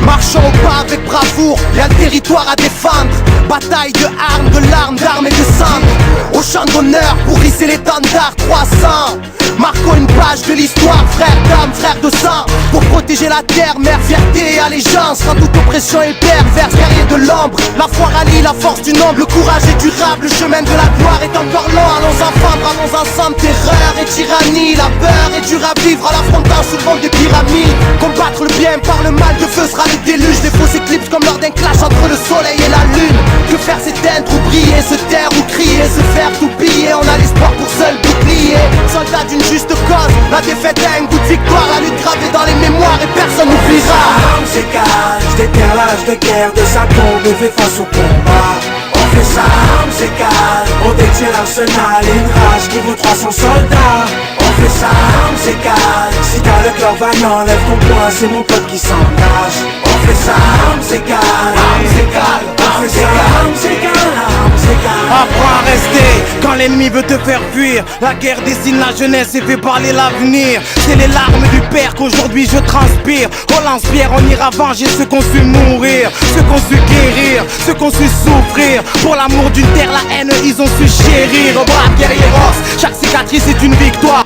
Marchons au pas avec bravoure, y'a le territoire à défendre. Bataille de armes, de larmes, d'armes et de cendres. Au champ d'honneur pour hisser l'étendard 300. Marquons une page de l'histoire, frère d'âme, frère de sang. Pour protéger la terre, mère, fierté et allégeance. Quand toute oppression est perverse, guerrier de l'ombre. La foi rallie la force du nombre, le courage est durable. Le chemin de la gloire est encore long. Allons enfants, bravons ensemble, terreur et tyrannie. La peur est dure à vivre en l'affrontant sous le vent des pyramides. Combattre le bien par le mal, de feu sera le déluge. Des fausses éclipses comme lors d'un clash entre le soleil et la lune. Que faire s'éteindre ou briller, se taire ou crier, se faire tout piller. On a l'espoir pour seul bouclier. Soldat d'une juste cause, la défaite a un goût de victoire. La lutte gravée dans les mémoires et personne n'oubliera. Armes égales, j'déterre l'âge de guerre de sa tombe et fait face au combat. On fait ça, armes égales, on détient l'arsenal et une rage qui vaut 300 soldats. On fait ça, armes égales, si t'as le cœur vaillant, lève ton poing, c'est mon pote qui s'engage. On fait ça, armes égales, armes égales, on fait ça, armes égales, armes égales. Apprends à rester quand l'ennemi veut te faire fuir. La guerre dessine la jeunesse et fait parler l'avenir. C'est les larmes du père qu'aujourd'hui je transpire. Au lance-pierre on ira venger ceux qu'on su mourir, ceux qu'on su guérir, ceux qu'on su souffrir. Pour l'amour d'une terre, la haine ils ont su chérir. Au bras guerrier ross, chaque cicatrice est une victoire.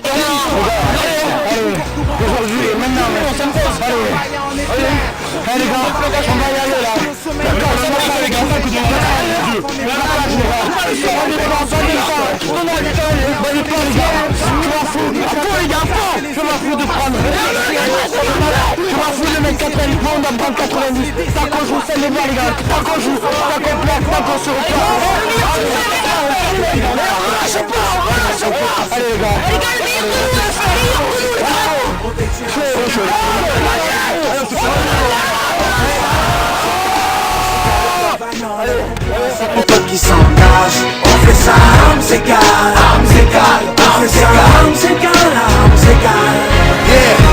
Aujourd'hui, maintenant, on s'impose. Allez les gars, on va y aller là. Les gars, on va je m'en fous de prendre. Je m'en fous de mettre 90 points, on va prendre 90. Tant qu'on joue, c'est les gars, les gars. Tant qu'on joue, tant qu'on plaque, tant qu'on se repart. Allez les gars. Mon pote qui s'engage, on fait ça, armes égales, on fait ça, armes égales.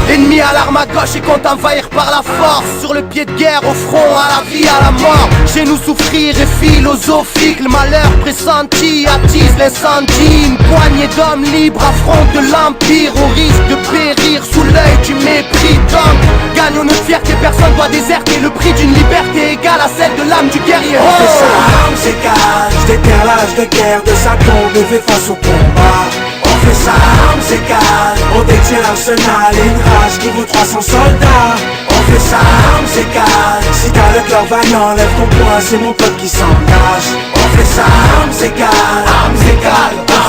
L'ennemi à l'arme à gauche et compte envahir par la force. Sur le pied de guerre, au front, à la vie, à la mort. Chez nous souffrir est philosophique. Le malheur pressenti attise l'incendie. Une poignée d'hommes libres affrontent de l'empire. Au risque de périr sous l'œil du mépris d'homme. Gagnons notre fierté, personne doit déserter. Le prix d'une liberté égale à celle de l'âme du guerrier. On fait ça, armes égales, j'déterre l'âge de guerre de sa tombe et fait face au combat. On fait ça, armes égales, on détient l'arsenal et une rage qui vaut 300 soldats. On fait ça, armes égales, si t'as le cœur vaillant, lève ton poing, c'est mon pote qui s'engage. On fait ça, armes égales, on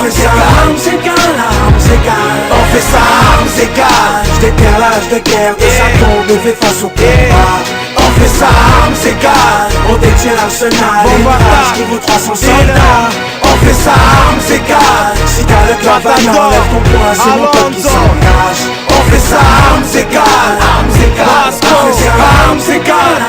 fait ça, armes égales, on fait ça, armes égales, j'déterre l'âge de guerre de sa tombe et fait face au combat. On fait ça, armes égales, on détient l'arsenal et une rage qui vaut 300 soldats. On fait ça, armes égales, si t'as le cœur vaillant, lève ton poing, c'est mon pote qui s'engage. On fait ça, armes égales, on fait ça, armes égales.